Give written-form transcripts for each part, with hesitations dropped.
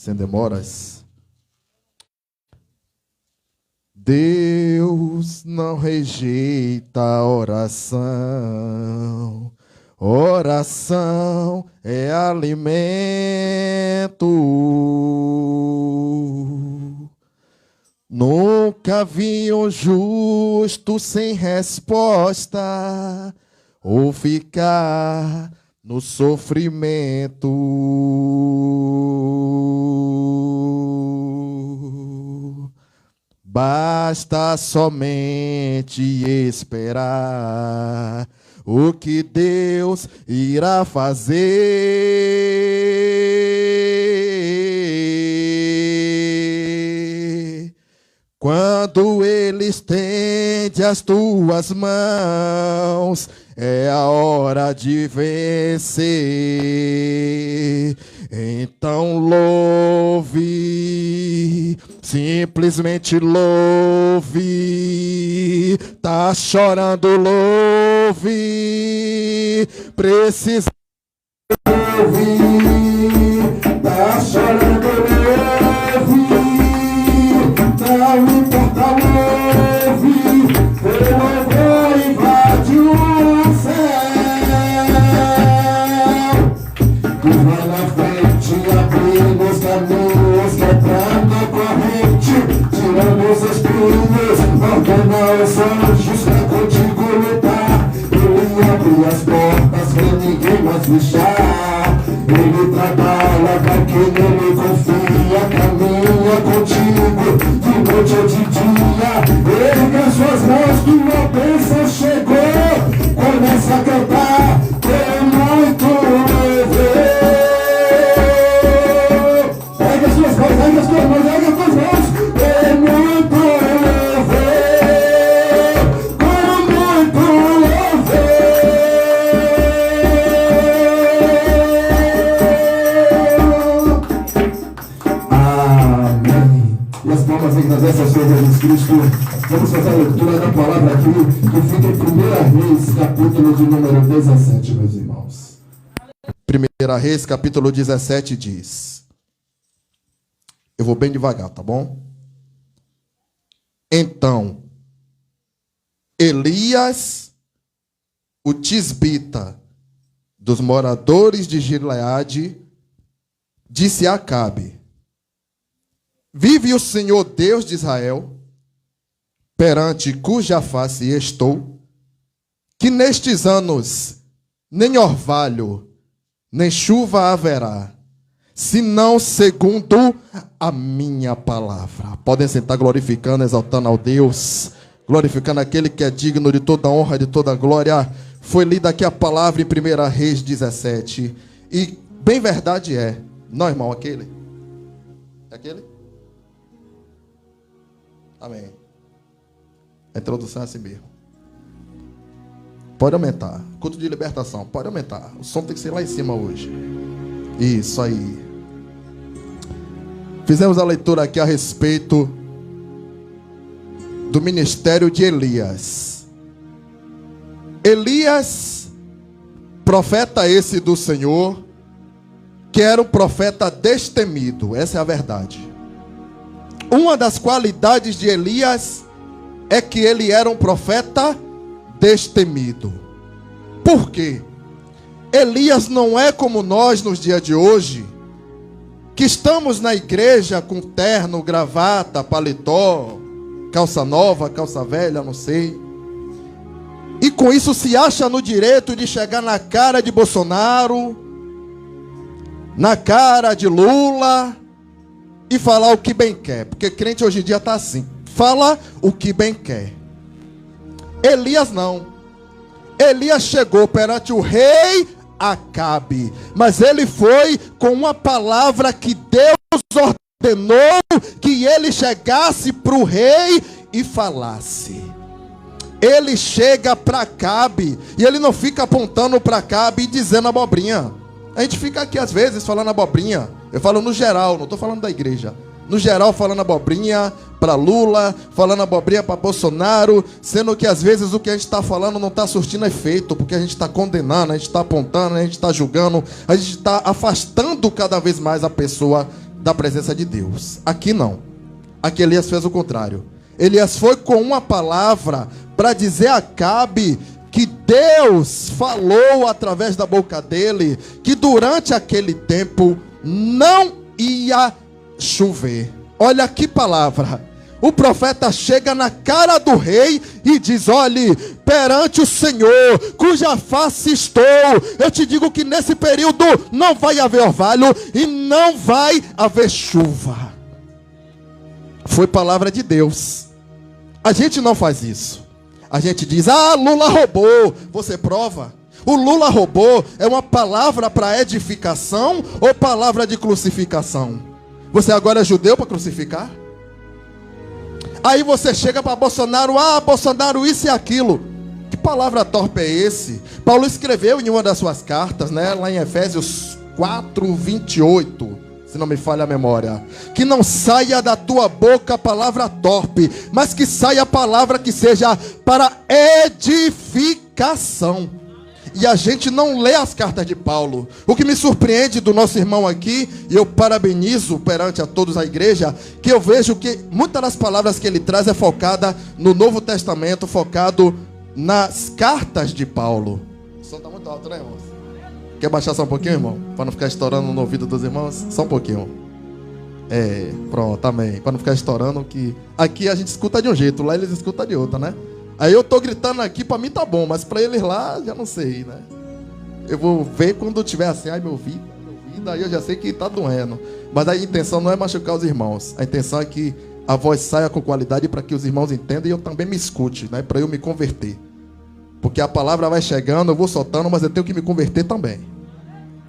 sem demoras. Deus não rejeita a oração. Oração é alimento. Nunca vi um justo sem resposta ou ficar no sofrimento. Basta somente esperar o que Deus irá fazer. Quando Ele estende as tuas mãos, é a hora de vencer. Então louve, simplesmente louve. Tá chorando, louve. Precisa ouvir. Tá chorando, louve. Não importa, louve. Teu louvor invade o céu. E vai na frente, abrindo os caminhos, quebrando a corrente, tirando os espinhos, ordena os anjos pra contigo lutar. Ele abre as portas pra ninguém mais fechar. Ele trabalha pra quem nele confia, caminha contigo de noite ou de dia. Erga suas mãos, tua bênção chegou. Começa a cantar, tem muito louvor. Erga as tuas mãos, erga as tuas mãos, erga as tuas mãos. Tem muito louvor, com muito louvor. Amém. E as palmas agradecem ao Senhor Jesus Cristo. Vamos fazer a leitura da palavra aqui, que fica em 1 Reis, capítulo de número 17, meus irmãos. 1 Reis, capítulo 17 diz... Eu vou bem devagar, tá bom? Então, Elias, o tisbita dos moradores de Gileade, disse a Acabe: vive o Senhor Deus de Israel, perante cuja face estou, que nestes anos nem orvalho, nem chuva haverá, senão segundo a minha palavra. Podem sentar glorificando, exaltando ao Deus, glorificando aquele que é digno de toda honra, de toda glória. Foi lida aqui a palavra em 1 Reis 17. E bem verdade é. Não, irmão, aquele? É aquele? Amém. A introdução é assim mesmo. Pode aumentar. Culto de libertação, pode aumentar. O som tem que ser lá em cima hoje. Isso aí. Fizemos a leitura aqui a respeito do ministério de Elias. Elias, profeta esse do Senhor, que era um profeta destemido, essa é a verdade. Uma das qualidades de Elias é que ele era um profeta destemido. Por quê? Elias não é como nós nos dias de hoje, que estamos na igreja com terno, gravata, paletó, calça nova, calça velha, não sei. E com isso se acha no direito de chegar na cara de Bolsonaro, na cara de Lula, e falar o que bem quer. Porque crente hoje em dia está assim, fala o que bem quer. Elias não. Elias chegou perante o rei Acabe, mas ele foi com uma palavra que Deus ordenou que ele chegasse para o rei e falasse. Ele chega para Acabe e ele não fica apontando para Acabe e dizendo abobrinha. A gente fica aqui às vezes falando abobrinha. Eu falo no geral, não estou falando da igreja. No geral, falando abobrinha para Lula, falando abobrinha para Bolsonaro, sendo que às vezes o que a gente está falando não está surtindo efeito, porque a gente está condenando, a gente está apontando, a gente está julgando, a gente está afastando cada vez mais a pessoa da presença de Deus. Aqui não. Aqui Elias fez o contrário. Elias foi com uma palavra para dizer a Acabe que Deus falou através da boca dele que durante aquele tempo não ia chover. Olha que palavra. O profeta chega na cara do rei e diz: olhe, perante o Senhor, cuja face estou, eu te digo que nesse período não vai haver orvalho e não vai haver chuva. Foi palavra de Deus. A gente não faz isso. A gente diz: ah, Lula roubou. Você prova? O Lula roubou é uma palavra para edificação ou palavra de crucificação? Você agora é judeu para crucificar? Aí você chega para Bolsonaro: ah, Bolsonaro isso e aquilo. Que palavra torpe é esse? Paulo escreveu em uma das suas cartas, né, lá em Efésios 4:28, se não me falha a memória, que não saia da tua boca palavra torpe, mas que saia a palavra que seja para edificação. E a gente não lê as cartas de Paulo. O que me surpreende do nosso irmão aqui, e eu parabenizo perante a todos a igreja, que eu vejo que muitas das palavras que ele traz é focada no Novo Testamento, focado nas cartas de Paulo. O som está muito alto, né, irmãos? Quer baixar só um pouquinho, irmão? Para não ficar estourando no ouvido dos irmãos? Só um pouquinho. Pronto, amém. Para não ficar estourando, que aqui a gente escuta de um jeito, lá eles escutam de outra, né? Aí eu tô gritando aqui, para mim tá bom, mas para eles lá, já não sei, né? Eu vou ver quando tiver assim: ai, meu ouvido, aí eu já sei que tá doendo. Mas a intenção não é machucar os irmãos. A intenção é que a voz saia com qualidade para que os irmãos entendam e eu também me escute, né? Para eu me converter. Porque a palavra vai chegando, eu vou soltando, mas eu tenho que me converter também.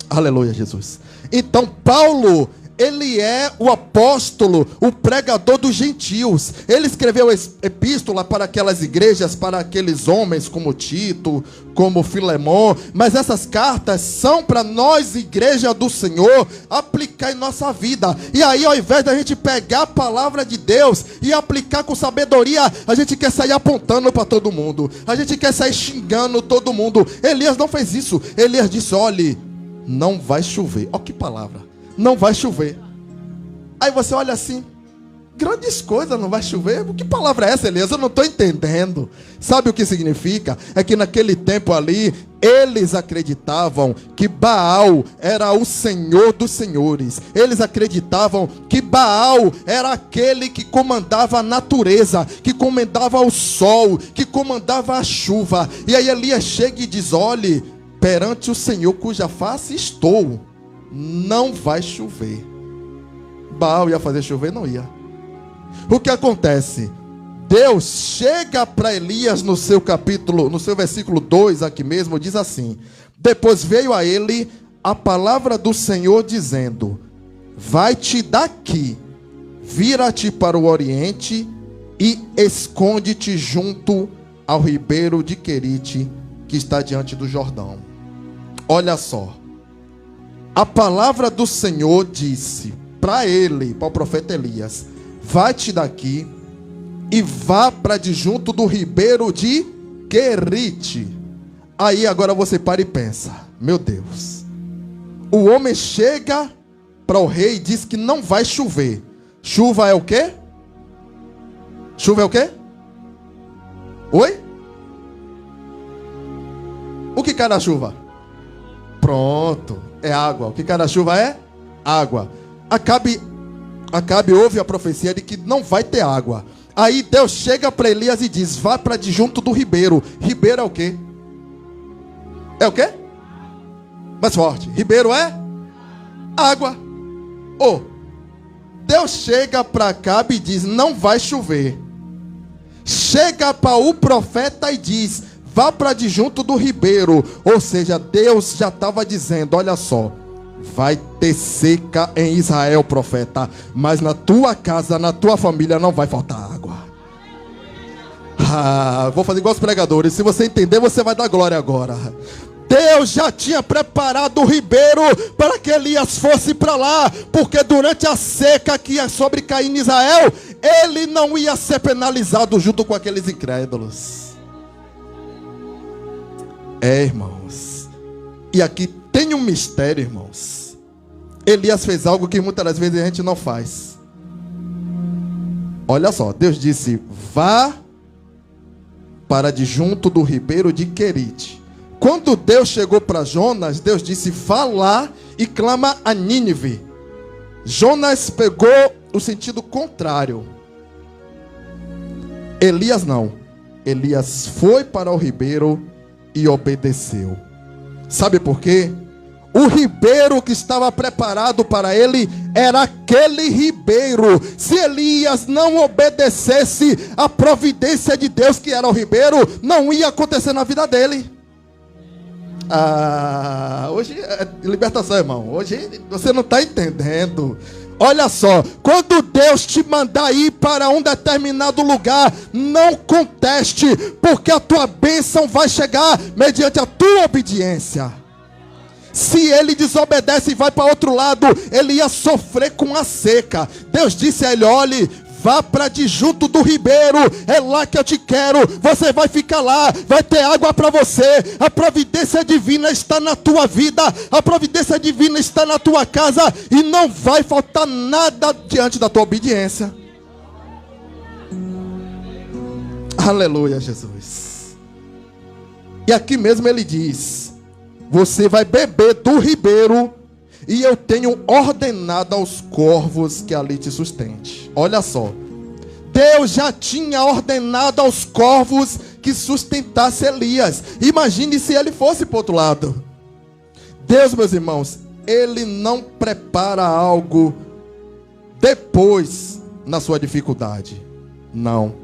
Aleluia, Jesus. Então, Paulo, ele é o apóstolo, o pregador dos gentios. Ele escreveu epístola para aquelas igrejas, para aqueles homens como Tito, como Filemon. Mas essas cartas são para nós, igreja do Senhor, aplicar em nossa vida. E aí, ao invés da gente pegar a palavra de Deus e aplicar com sabedoria, a gente quer sair apontando para todo mundo. A gente quer sair xingando todo mundo. Elias não fez isso. Elias disse: olhe, não vai chover. Olha que palavra. Não vai chover. Aí você olha assim: grandes coisas, não vai chover? Que palavra é essa, Elias? Eu não estou entendendo. Sabe o que significa? É que naquele tempo ali, eles acreditavam que Baal era o Senhor dos senhores. Eles acreditavam que Baal era aquele que comandava a natureza, que comandava o sol, que comandava a chuva. E aí Elias chega e diz: olhe, perante o Senhor cuja face estou, não vai chover. Baal ia fazer chover? Não ia. O que acontece? Deus chega para Elias no seu capítulo, no seu versículo 2 aqui mesmo, diz assim: depois veio a ele a palavra do Senhor dizendo: vai-te daqui, vira-te para o oriente e esconde-te junto ao ribeiro de Querite, que está diante do Jordão. Olha só. A palavra do Senhor disse para ele, para o profeta Elias: vai-te daqui e vá para de junto do ribeiro de Querite. Aí agora você para e pensa: meu Deus, o homem chega para o rei e diz que não vai chover. Chuva é o quê? Chuva é o quê? Oi? O que cai na chuva? Pronto, é água. O que cai na chuva é água. Acabe ouve a profecia de que não vai ter água. Aí Deus chega para Elias e diz: vá para de junto do ribeiro. Ribeiro é o quê? É o quê? Mais forte. Ribeiro é água. Deus chega para Acabe e diz: não vai chover. Chega para o profeta e diz: vá para de junto do ribeiro. Ou seja, Deus já estava dizendo: olha só, vai ter seca em Israel, profeta, mas na tua casa, na tua família não vai faltar água. Vou fazer igual os pregadores. Se você entender, você vai dar glória agora. Deus já tinha preparado o ribeiro para que Elias fosse para lá, porque durante a seca que ia sobrecair em Israel, ele não ia ser penalizado junto com aqueles incrédulos. Irmãos, e aqui tem um mistério, irmãos. Elias fez algo que muitas das vezes a gente não faz. Olha só, Deus disse: vá para de junto do ribeiro de Querite. Quando Deus chegou para Jonas, Deus disse: vá lá e clama a Nínive. Jonas pegou o sentido contrário. Elias não. Elias foi para o ribeiro e obedeceu. Sabe por quê? O ribeiro que estava preparado para ele era aquele ribeiro. Se Elias não obedecesse a providência de Deus, que era o ribeiro, não ia acontecer na vida dele. Hoje é libertação, irmão. Hoje você não está entendendo. Olha só, quando Deus te mandar ir para um determinado lugar, não conteste, porque a tua bênção vai chegar mediante a tua obediência. Se ele desobedece e vai para outro lado, ele ia sofrer com a seca. Deus disse a ele: olhe, vá para de junto do ribeiro, é lá que eu te quero. Você vai ficar lá, vai ter água para você. A providência divina está na tua vida, a providência divina está na tua casa, e não vai faltar nada diante da tua obediência. Aleluia, Jesus. E aqui mesmo ele diz: você vai beber do ribeiro, e eu tenho ordenado aos corvos que ali te sustente. Olha só, Deus já tinha ordenado aos corvos que sustentasse Elias. Imagine se ele fosse para o outro lado. Deus, meus irmãos, ele não prepara algo depois na sua dificuldade. Não,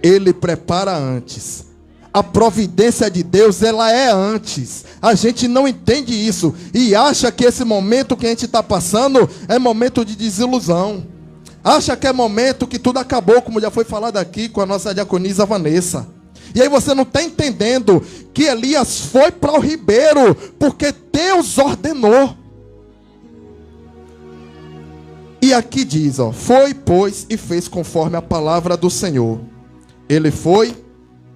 ele prepara antes. A providência de Deus, ela é antes. A gente não entende isso e acha que esse momento que a gente está passando é momento de desilusão. Acha que é momento que tudo acabou, como já foi falado aqui com a nossa diaconisa Vanessa. E aí você não está entendendo que Elias foi para o ribeiro porque Deus ordenou. E aqui diz, ó: foi, pois, e fez conforme a palavra do Senhor. Ele foi,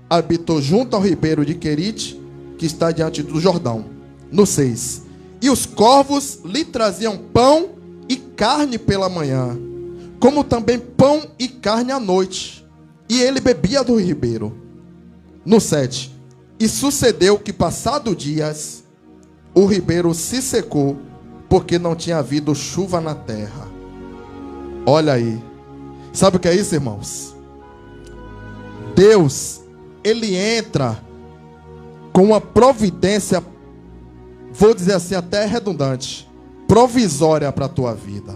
habitou junto ao ribeiro de Querite, que está diante do Jordão. No 6. E os corvos lhe traziam pão e carne pela manhã, como também pão e carne à noite. E ele bebia do ribeiro. No 7. E sucedeu que, passado dias, o ribeiro se secou, porque não tinha havido chuva na terra. Olha aí. Sabe o que é isso, irmãos? Deus, ele entra com uma providência, vou dizer assim, até redundante, provisória para a tua vida.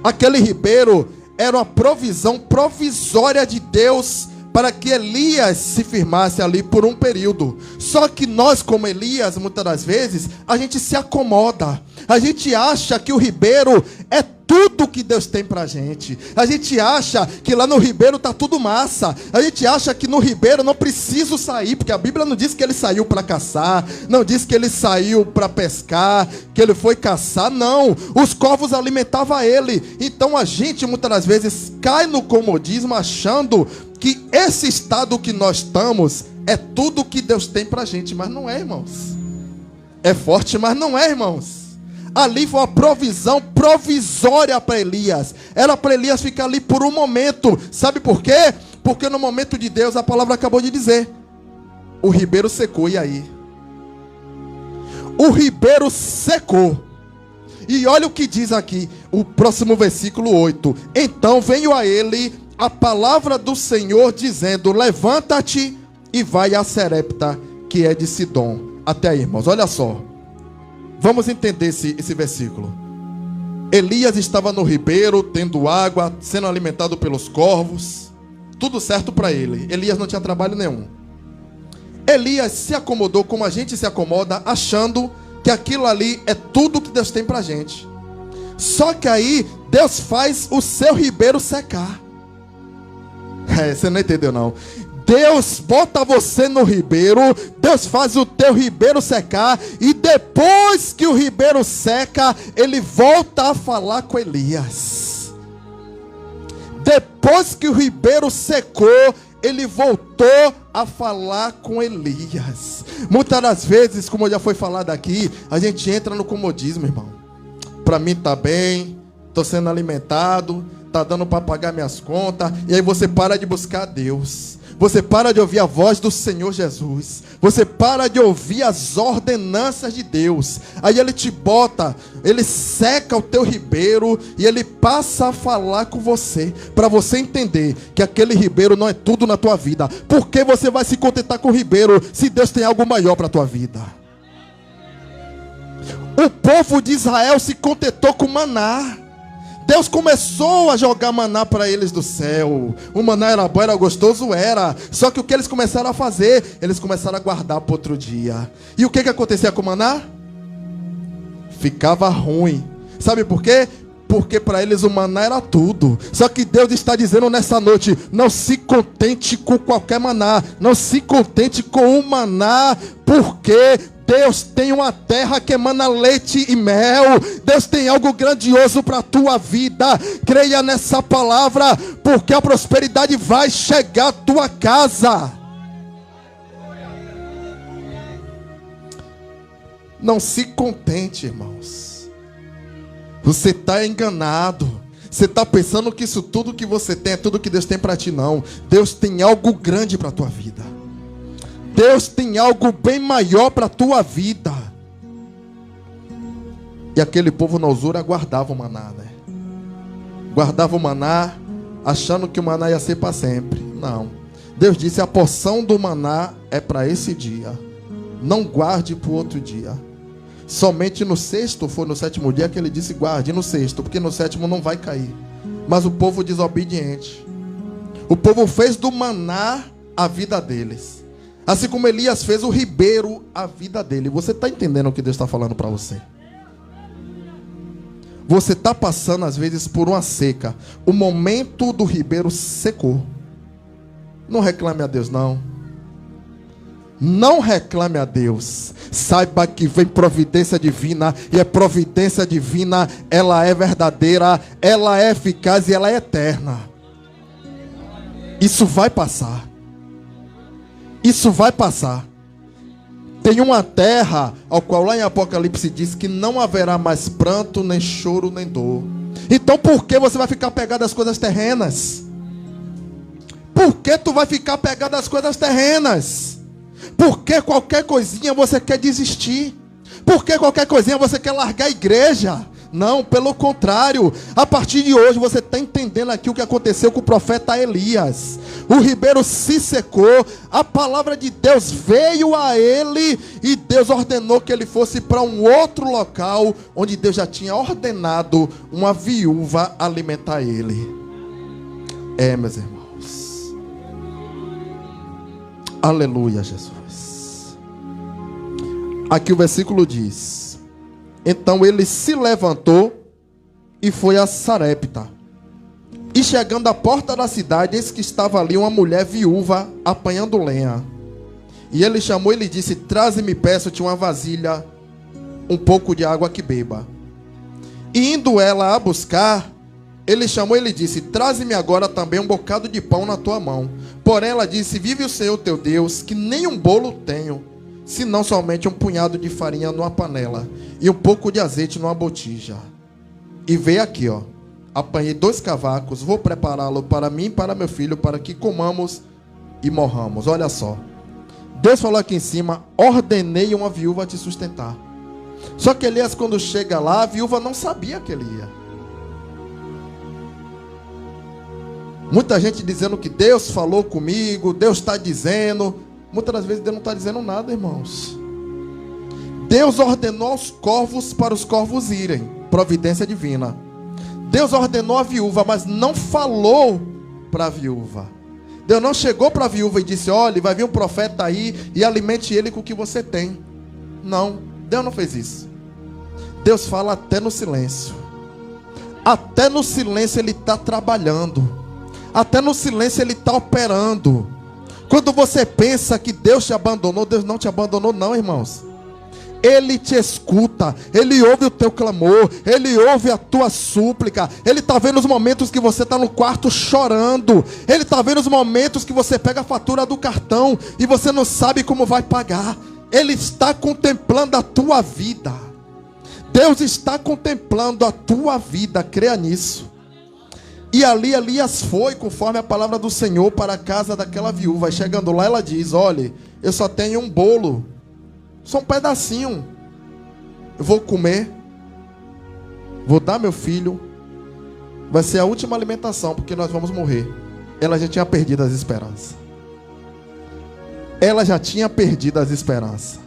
Aquele ribeiro era uma provisão provisória de Deus para que Elias se firmasse ali por um período. Só que nós, como Elias, muitas das vezes, a gente se acomoda. A gente acha que o ribeiro é tudo que Deus tem pra gente. A gente acha que lá no ribeiro tá tudo massa. A gente acha que no ribeiro não preciso sair, porque a Bíblia não diz que ele saiu para caçar, não diz que ele saiu para pescar, que ele foi caçar. Não, os corvos alimentavam ele. Então a gente muitas das vezes cai no comodismo achando que esse estado que nós estamos é tudo que Deus tem pra gente, mas não é, irmãos. É forte, mas não é, irmãos. Ali foi uma provisão provisória para Elias. Era para Elias ficar ali por um momento. Sabe por quê? Porque no momento de Deus, a palavra acabou de dizer, o ribeiro secou. E aí? O ribeiro secou. E olha o que diz aqui, o próximo versículo 8. Então veio a ele a palavra do Senhor dizendo: levanta-te e vai a Serepta, que é de Sidom. Até aí, irmãos, olha só. Vamos entender esse versículo. Elias estava no ribeiro, tendo água, sendo alimentado pelos corvos. Tudo certo para ele. Elias não tinha trabalho nenhum. Elias se acomodou como a gente se acomoda, achando que aquilo ali é tudo que Deus tem para a gente. Só que aí Deus faz o seu ribeiro secar. Você não entendeu não. Deus bota você no ribeiro, Deus faz o teu ribeiro secar, e depois que o ribeiro seca, ele volta a falar com Elias. Depois que o ribeiro secou, ele voltou a falar com Elias. Muitas das vezes, como já foi falado aqui, a gente entra no comodismo, irmão. para mim tá bem, estou sendo alimentado, tá dando para pagar minhas contas. E aí você para de buscar Deus. Você para de ouvir a voz do Senhor Jesus. Você para de ouvir as ordenanças de Deus. Aí ele te bota, ele seca o teu ribeiro e ele passa a falar com você, para você entender que aquele ribeiro não é tudo na tua vida. Por que você vai se contentar com o ribeiro se Deus tem algo maior para a tua vida? O povo de Israel se contentou com maná. Deus começou a jogar maná para eles do céu. O maná era bom, era gostoso, era. Só que o que eles começaram a fazer? Eles começaram a guardar para outro dia. E o que acontecia com o maná? Ficava ruim. Sabe por quê? Porque para eles o maná era tudo. Só que Deus está dizendo nessa noite: não se contente com qualquer maná. Não se contente com o maná. Porque Deus tem uma terra que emana leite e mel. Deus tem algo grandioso para a tua vida. Creia nessa palavra, porque a prosperidade vai chegar à tua casa. Não se contente, irmãos. Você está enganado. Você está pensando que isso tudo que você tem é tudo que Deus tem para ti. Não. Deus tem algo grande para a tua vida. Deus tem algo bem maior para a tua vida. E aquele povo na usura guardava o maná, né? Guardava o maná, achando que o maná ia ser para sempre. Não. Deus disse: a porção do maná é para esse dia. Não guarde para o outro dia. Somente no sexto, foi no sétimo dia que ele disse: guarde no sexto, porque no sétimo não vai cair. Mas o povo desobediente, o povo fez do maná a vida deles. Assim como Elias fez o ribeiro a vida dele. Você está entendendo o que Deus está falando para você? Você está passando às vezes por uma seca. O momento do ribeiro secou. Não reclame a Deus, não. Não reclame a Deus. Saiba que vem providência divina. E a providência divina, ela é verdadeira, ela é eficaz e ela é eterna. Isso vai passar. Isso vai passar. Tem uma terra ao qual lá em Apocalipse diz que não haverá mais pranto, nem choro, nem dor. Então por que você vai ficar pegado às coisas terrenas? Por que tu vai ficar pegado às coisas terrenas? Por que qualquer coisinha você quer desistir? Por que qualquer coisinha você quer largar a igreja? Não, pelo contrário. A partir de hoje você está entendendo aqui o que aconteceu com o profeta Elias. O ribeiro se secou, a palavra de Deus veio a ele e Deus ordenou que ele fosse para um outro local onde Deus já tinha ordenado uma viúva alimentar ele. Meus irmãos. Aleluia, Jesus. Aqui o versículo diz: então ele se levantou e foi a Sarepta. E chegando à porta da cidade, eis que estava ali uma mulher viúva apanhando lenha. E ele chamou e lhe disse: traze-me, peço-te, uma vasilha, um pouco de água que beba. E indo ela a buscar, ele chamou e lhe disse: traze-me agora também um bocado de pão na tua mão. Porém ela disse: vive o Senhor teu Deus, que nem um bolo tenho, senão somente um punhado de farinha numa panela e um pouco de azeite numa botija. E veio aqui, ó, apanhei 2 cavacos, vou prepará-lo para mim e para meu filho, para que comamos e morramos. Olha só, Deus falou aqui em cima: ordenei uma viúva a te sustentar. Só que Elias, quando chega lá, a viúva não sabia que ele ia. Muita gente dizendo que Deus falou comigo, Deus está dizendo. Muitas das vezes Deus não está dizendo nada, irmãos. Deus ordenou aos corvos para os corvos irem. Providência divina. Deus ordenou a viúva, mas não falou para a viúva. Deus não chegou para a viúva e disse: olha, vai vir um profeta aí e alimente ele com o que você tem. Não, Deus não fez isso. Deus fala até no silêncio. Até no silêncio ele está trabalhando. Até no silêncio ele está operando. Quando você pensa que Deus te abandonou, Deus não te abandonou não, irmãos. Ele te escuta, Ele ouve o teu clamor, Ele ouve a tua súplica. Ele está vendo os momentos que você está no quarto chorando. Ele está vendo os momentos que você pega a fatura do cartão e você não sabe como vai pagar. Ele está contemplando a tua vida. Deus está contemplando a tua vida, creia nisso. E ali Elias foi, conforme a palavra do Senhor, para a casa daquela viúva. E chegando lá, ela diz: olha, eu só tenho um bolo, só um pedacinho. Eu vou comer, vou dar meu filho, vai ser a última alimentação, porque nós vamos morrer. Ela já tinha perdido as esperanças. Ela já tinha perdido as esperanças.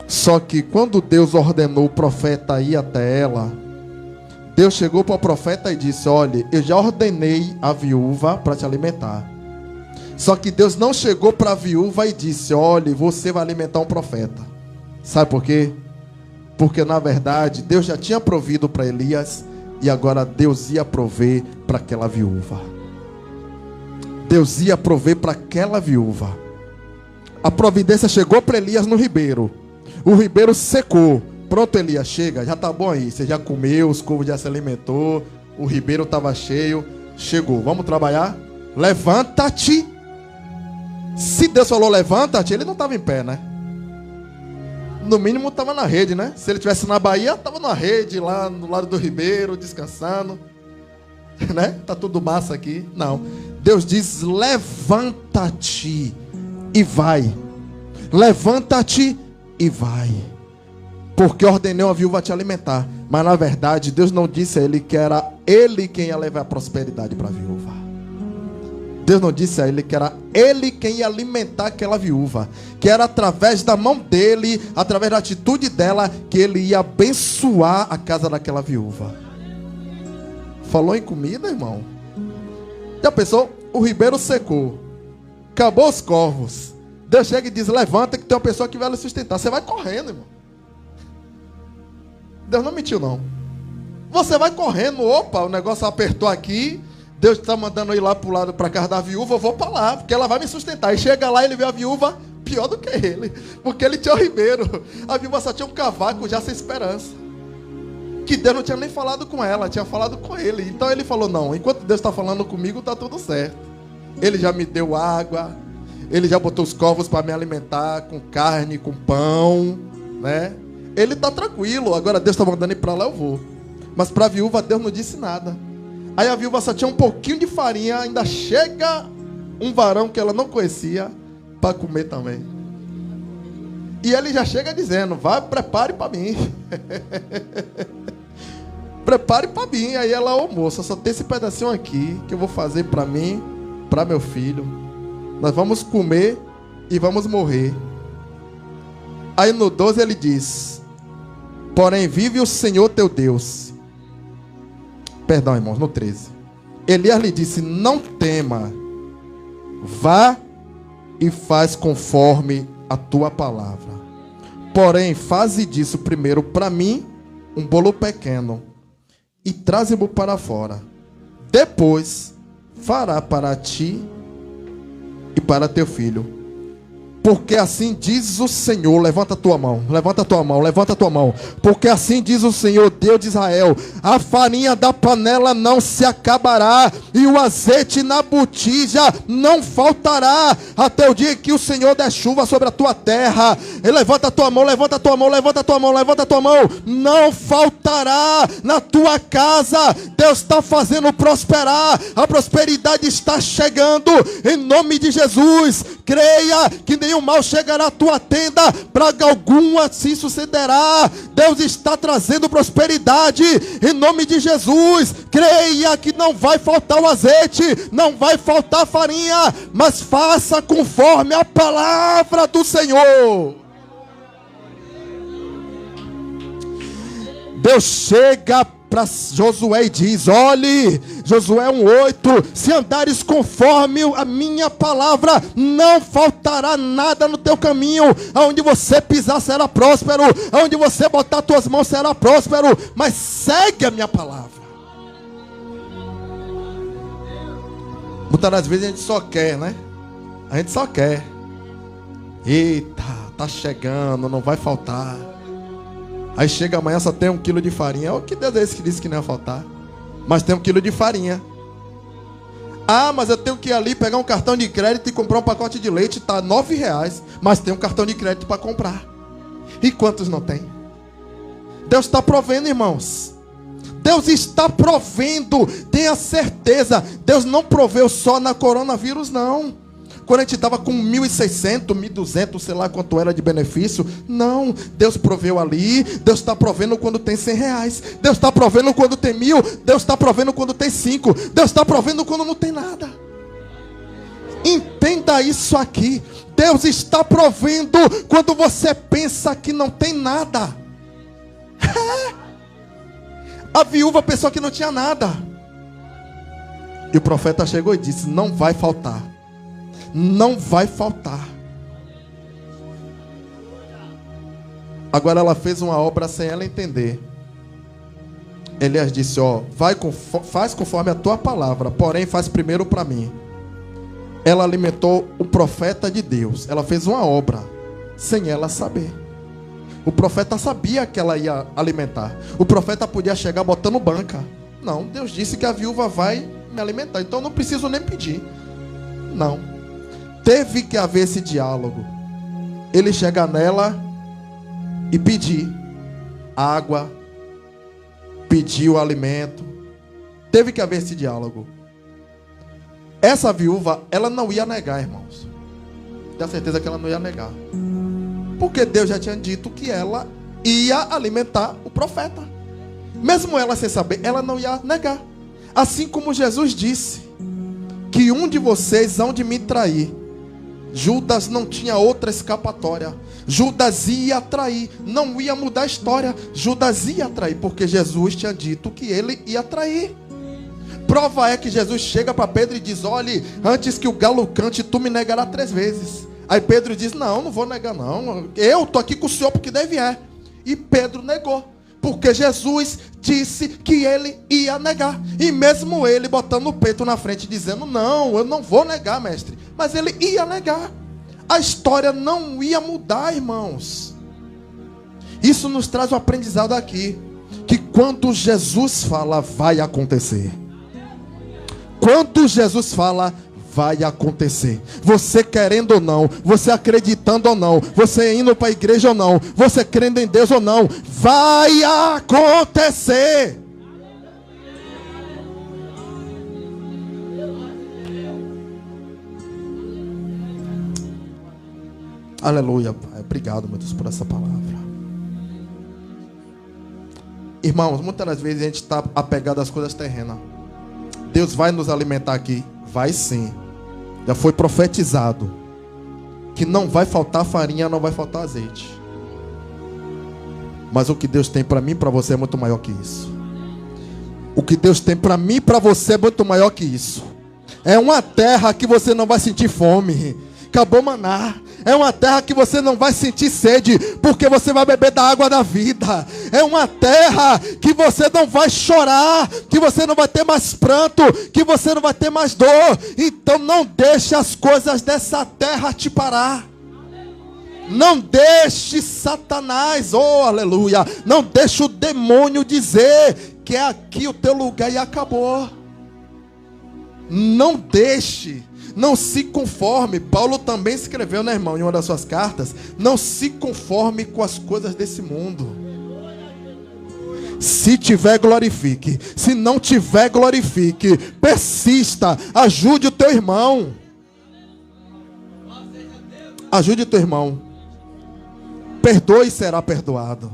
Só que quando Deus ordenou o profeta ir até ela, Deus chegou para o profeta e disse: olha, eu já ordenei a viúva para te alimentar. Só que Deus não chegou para a viúva e disse: olha, você vai alimentar um profeta. Sabe por quê? Porque na verdade Deus já tinha provido para Elias, e agora Deus ia prover para aquela viúva. Deus ia prover para aquela viúva. A providência chegou para Elias no ribeiro. O ribeiro secou. Pronto, Elias, chega, já está bom aí. Você já comeu, os corvos já se alimentou, o ribeiro estava cheio. Chegou, vamos trabalhar? Levanta-te. Se Deus falou levanta-te, ele não estava em pé, né? No mínimo estava na rede, né? Se ele estivesse na Bahia, estava na rede, lá no lado do ribeiro, descansando. Né? Tá tudo massa aqui. Não. Deus diz: levanta-te e vai. Levanta-te e vai. Porque ordenei a viúva te alimentar. Mas na verdade Deus não disse a ele que era ele quem ia levar a prosperidade para a viúva. Deus não disse a ele que era ele quem ia alimentar aquela viúva, que era através da mão dele, através da atitude dela, que ele ia abençoar a casa daquela viúva. Falou em comida, irmão? Já pensou? O ribeiro secou, acabou os corvos. Deus chega e diz: levanta que tem uma pessoa que vai lhe sustentar. Você vai correndo, irmão. Deus não mentiu, não. Você vai correndo. Opa, o negócio apertou aqui. Deus está mandando eu ir lá para o lado, para a casa da viúva. Eu vou para lá, porque ela vai me sustentar. E chega lá e ele vê a viúva pior do que ele, porque ele tinha o ribeiro. A viúva só tinha um cavaco já sem esperança, que Deus não tinha nem falado com ela, tinha falado com ele. Então ele falou: não, enquanto Deus está falando comigo, está tudo certo. Ele já me deu água, ele já botou os corvos para me alimentar com carne, com pão, né? Ele está tranquilo. Agora Deus está mandando ir para lá, eu vou. Mas para a viúva Deus não disse nada. Aí a viúva só tinha um pouquinho de farinha. Ainda chega um varão que ela não conhecia para comer também. E ele já chega dizendo: vai, prepare para mim. Prepare para mim. Aí ela: ô moça, só tem esse pedacinho aqui que eu vou fazer para mim, para meu filho. Nós vamos comer e vamos morrer. Aí no 12 ele diz: porém vive o Senhor teu Deus. Perdão, irmãos, no 13. Elias lhe disse: não tema, vá e faz conforme a tua palavra. Porém, faze disso primeiro para mim um bolo pequeno e traze-mo para fora. Depois fará para ti e para teu filho. Porque assim diz o Senhor: levanta a tua mão, levanta a tua mão, levanta a tua mão. Porque assim diz o Senhor, Deus de Israel: a farinha da panela não se acabará, e o azeite na botija não faltará, até o dia que o Senhor der chuva sobre a tua terra. E levanta a tua mão, levanta a tua mão, levanta a tua mão, levanta a tua mão. Não faltará na tua casa. Deus está fazendo prosperar, a prosperidade está chegando, em nome de Jesus. Creia que nenhum mal chegará à tua tenda, praga alguma se sucederá. Deus está trazendo prosperidade em nome de Jesus. Creia que não vai faltar o azeite, não vai faltar a farinha, mas faça conforme a palavra do Senhor. Deus chega para Josué e diz: olhe, Josué 1:8, se andares conforme a minha palavra, não faltará nada no teu caminho. Aonde você pisar será próspero, aonde você botar tuas mãos será próspero, mas segue a minha palavra. Muitas das vezes a gente só quer, né? A gente só quer. Eita, tá chegando, não vai faltar. Aí chega amanhã, só tem 1 quilo de farinha. O que Deus é esse que disse que não ia faltar? Mas tem 1 quilo de farinha. Ah, mas eu tenho que ir ali pegar um cartão de crédito e comprar um pacote de leite. Está R$9. Mas tem um cartão de crédito para comprar. E quantos não tem? Deus está provendo, irmãos. Deus está provendo, tenha certeza. Deus não proveu só na coronavírus, não. Quando a gente estava com 1.600, 1.200, sei lá quanto era de benefício. Não, Deus proveu ali. Deus está provendo quando tem R$100. Deus está provendo quando tem 1.000. Deus está provendo quando tem 5. Deus está provendo quando não tem nada. Entenda isso aqui. Deus está provendo quando você pensa que não tem nada. A viúva pensou que não tinha nada. E o profeta chegou e disse: não vai faltar. Não vai faltar. Agora ela fez uma obra sem ela entender. Elias disse: ó, faz conforme a tua palavra, porém faz primeiro para mim. Ela alimentou o profeta de Deus. Ela fez uma obra sem ela saber. O profeta sabia que ela ia alimentar. O profeta podia chegar botando banca. Não, Deus disse que a viúva vai me alimentar, então eu não preciso nem pedir. Não. Teve que haver esse diálogo. Ele chegar nela e pedir água, pedir o alimento. Teve que haver esse diálogo. Essa viúva, ela não ia negar, irmãos. Tenho certeza que ela não ia negar. Porque Deus já tinha dito que ela ia alimentar o profeta. Mesmo ela sem saber, ela não ia negar. Assim como Jesus disse que um de vocês hão de me trair. Judas não tinha outra escapatória. Judas ia trair. Não ia mudar a história. Judas ia trair, porque Jesus tinha dito que ele ia trair. Prova é que Jesus chega para Pedro e diz: olhe, antes que o galo cante, tu me negarás 3 vezes. Aí Pedro diz: não vou negar não. Eu estou aqui com o Senhor porque deve é. E Pedro negou. Porque Jesus disse que ele ia negar. E mesmo ele botando o peito na frente dizendo: não, eu não vou negar, mestre. Mas ele ia negar. A história não ia mudar, irmãos. Isso nos traz um aprendizado aqui. Que quando Jesus fala, vai acontecer. Quando Jesus fala, vai acontecer. Você querendo ou não, você acreditando ou não, você indo para a igreja ou não, você crendo em Deus ou não, vai acontecer. Aleluia, Pai. Obrigado, meu Deus, por essa palavra. Irmãos, muitas das vezes a gente está apegado às coisas terrenas. Deus vai nos alimentar aqui? Vai sim. Já foi profetizado que não vai faltar farinha, não vai faltar azeite. Mas o que Deus tem para mim e para você é muito maior que isso. O que Deus tem para mim e para você é muito maior que isso. É uma terra que você não vai sentir fome. Acabou maná. É uma terra que você não vai sentir sede, porque você vai beber da água da vida. É uma terra que você não vai chorar, que você não vai ter mais pranto, que você não vai ter mais dor. Então não deixe as coisas dessa terra te parar. Não deixe Satanás, oh aleluia, não deixe o demônio dizer que é aqui o teu lugar e acabou. Não deixe. Não se conforme. Paulo também escreveu, né, irmão, em uma das suas cartas: não se conforme com as coisas desse mundo. Se tiver, glorifique. Se não tiver, glorifique. Persista. Ajude o teu irmão. Ajude o teu irmão. Perdoe e será perdoado.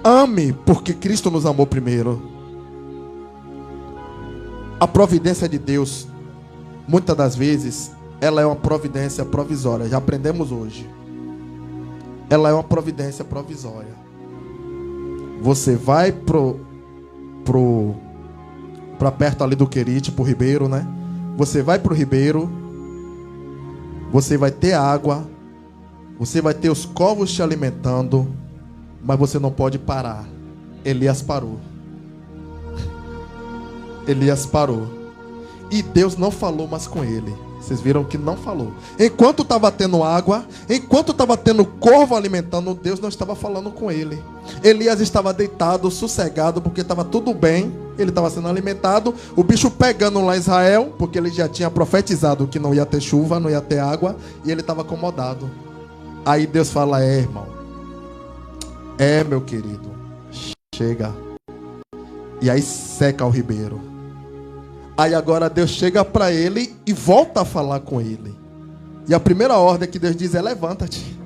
Ame, porque Cristo nos amou primeiro. A providência de Deus, muitas das vezes, ela é uma providência provisória. Já aprendemos hoje. Ela é uma providência provisória. Você vai para perto ali do Querite, pro Ribeiro, né? Você vai pro Ribeiro. Você vai ter água. Você vai ter os corvos te alimentando. Mas você não pode parar. Elias parou. Elias parou. E Deus não falou mais com ele. Vocês viram que não falou. Enquanto estava tendo água, enquanto estava tendo corvo alimentando, Deus não estava falando com ele. Elias estava deitado, sossegado, porque estava tudo bem. Ele estava sendo alimentado. O bicho pegando lá em Israel, porque ele já tinha profetizado que não ia ter chuva, não ia ter água. E ele estava acomodado. Aí Deus fala: irmão. Meu querido. chega. E aí seca o ribeiro. Aí agora Deus chega para ele e volta a falar com ele. E a primeira ordem que Deus diz é: levanta-te.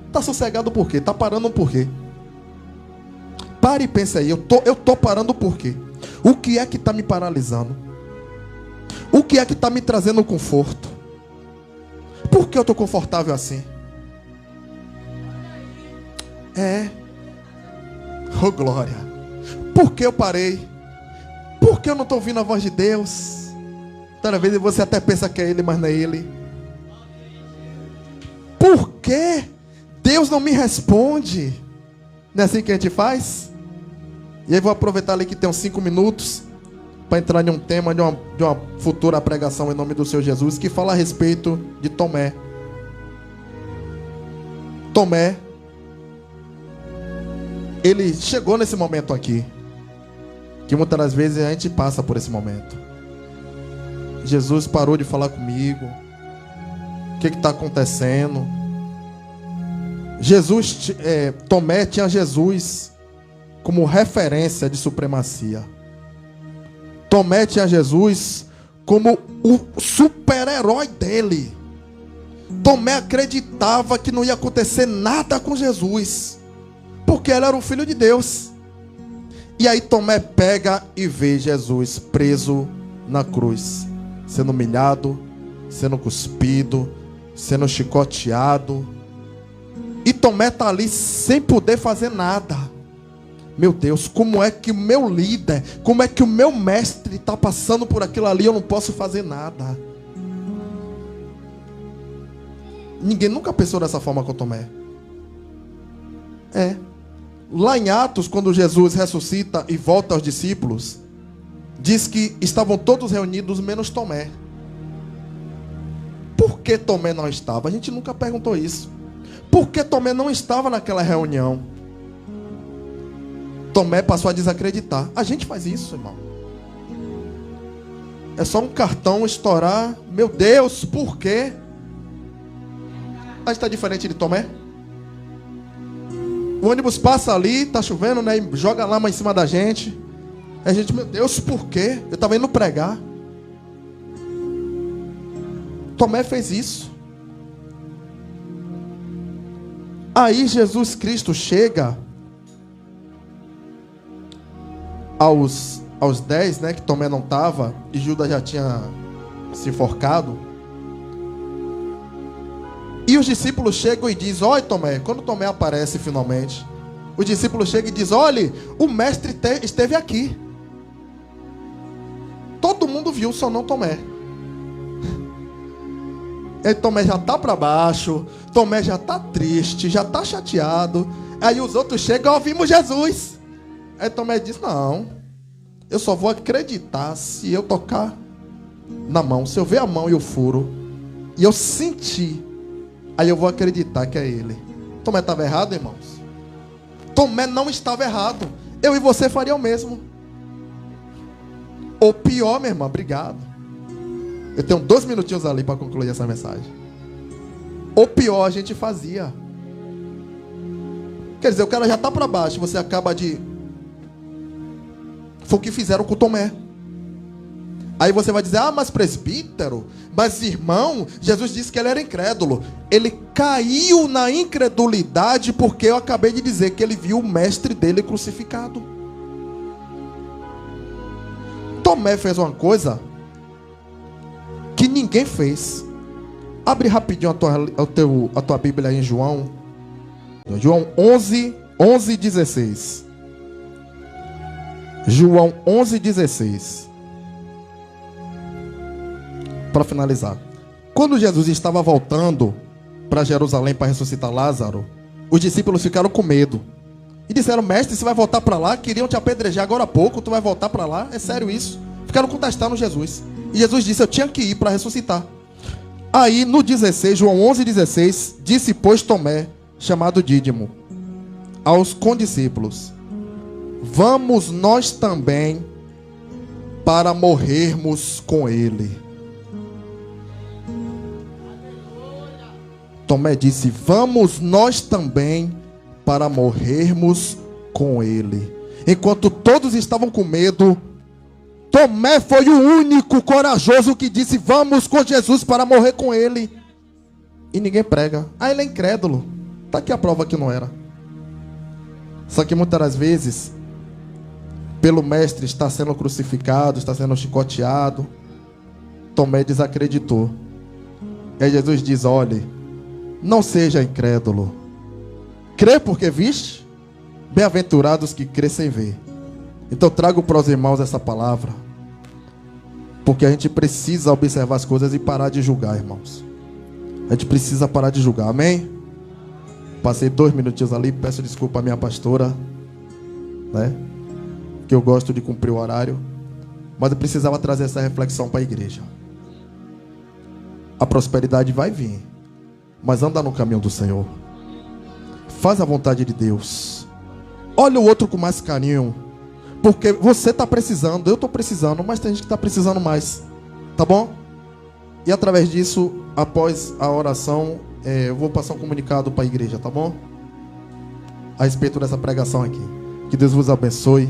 Está sossegado por quê? Está parando por quê? Pare e pense aí. Eu tô parando por quê? O que é que está me paralisando? O que é que está me trazendo conforto? Por que eu estou confortável assim? Oh glória. Por que eu parei? Por que eu não estou ouvindo a voz de Deus? Toda vez você até pensa que é Ele, mas não é Ele. Por que Deus não me responde? Não é assim que a gente faz? E aí vou aproveitar ali que tem uns 5 minutos para entrar em um tema de uma futura pregação em nome do Senhor Jesus, que fala a respeito de Tomé. Tomé, ele chegou nesse momento aqui, que muitas das vezes a gente passa por esse momento. Jesus parou de falar comigo. O que está acontecendo? Tomé tinha Jesus como referência de supremacia. Tomé tinha Jesus como o super-herói dele. Tomé acreditava que não ia acontecer nada com Jesus, porque ele era o Filho de Deus. E aí Tomé pega e vê Jesus preso na cruz, sendo humilhado, sendo cuspido, sendo chicoteado. E Tomé está ali sem poder fazer nada. Meu Deus, como é que o meu líder, como é que o meu mestre está passando por aquilo ali, eu não posso fazer nada. Ninguém nunca pensou dessa forma com Tomé. Lá em Atos, quando Jesus ressuscita e volta aos discípulos, diz que estavam todos reunidos, menos Tomé. Por que Tomé não estava? A gente nunca perguntou isso. Por que Tomé não estava naquela reunião? Tomé passou a desacreditar. A gente faz isso, irmão. É só um cartão estourar. Meu Deus, por quê? A gente está diferente de Tomé. O ônibus passa ali, está chovendo, né? E joga lama em cima da gente. A gente, meu Deus, por quê? Eu estava indo pregar. Tomé fez isso. Aí Jesus Cristo chega aos 10, né, que Tomé não estava, e Judas já tinha se enforcado. E os discípulos chegam e dizem: olha Tomé, quando Tomé aparece finalmente, os discípulos chegam e dizem: olha, o mestre esteve aqui. Todo mundo viu, só não Tomé. E Tomé já está para baixo, Tomé já está triste, já está chateado. Aí os outros chegam: ouvimos Jesus. Aí Tomé diz: não, eu só vou acreditar se eu tocar na mão, se eu ver a mão e o furo, e eu sentir, aí eu vou acreditar que é ele. Tomé estava errado, irmãos? Tomé não estava errado. Eu e você faria o mesmo. Ou pior, minha irmã, obrigado. Eu tenho 2 minutinhos ali para concluir essa mensagem. Ou pior, a gente fazia. Quer dizer, o cara já está para baixo, você acaba de... Foi o que fizeram com Tomé. Aí você vai dizer: ah, mas presbítero, mas irmão, Jesus disse que ele era incrédulo. Ele caiu na incredulidade porque eu acabei de dizer que ele viu o mestre dele crucificado. Tomé fez uma coisa que ninguém fez. Abre rapidinho a tua Bíblia aí em João 11:16. João 11:16. Para finalizar, quando Jesus estava voltando para Jerusalém para ressuscitar Lázaro, os discípulos ficaram com medo e disseram: mestre, você vai voltar para lá? Queriam te apedrejar agora há pouco, tu vai voltar para lá? É sério isso? Ficaram contestando Jesus. E Jesus disse: eu tinha que ir para ressuscitar. Aí no 16, João 11:16, disse pois Tomé, chamado Dídimo, aos condiscípulos: vamos nós também para morrermos com ele. Tomé disse: vamos nós também para morrermos com ele. Enquanto todos estavam com medo, Tomé foi o único corajoso que disse: vamos com Jesus para morrer com ele. E ninguém prega. Ah, ele é incrédulo. Está aqui a prova que não era. Só que muitas das vezes, pelo mestre está sendo crucificado, está sendo chicoteado, Tomé desacreditou. E aí Jesus diz: olhe, não seja incrédulo, crê porque viste, bem-aventurados que crê sem ver. Então trago para os irmãos essa palavra, porque a gente precisa observar as coisas e parar de julgar, irmãos. A gente precisa parar de julgar, amém? Passei 2 minutinhos ali, peço desculpa à minha pastora, né? Que eu gosto de cumprir o horário, mas eu precisava trazer essa reflexão para a igreja. A prosperidade vai vir, mas anda no caminho do Senhor. Faz a vontade de Deus. Olha o outro com mais carinho, porque você está precisando, eu estou precisando, mas tem gente que está precisando mais, tá bom? E através disso, após a oração, eu vou passar um comunicado para a igreja, tá bom? A respeito dessa pregação aqui. Que Deus vos abençoe.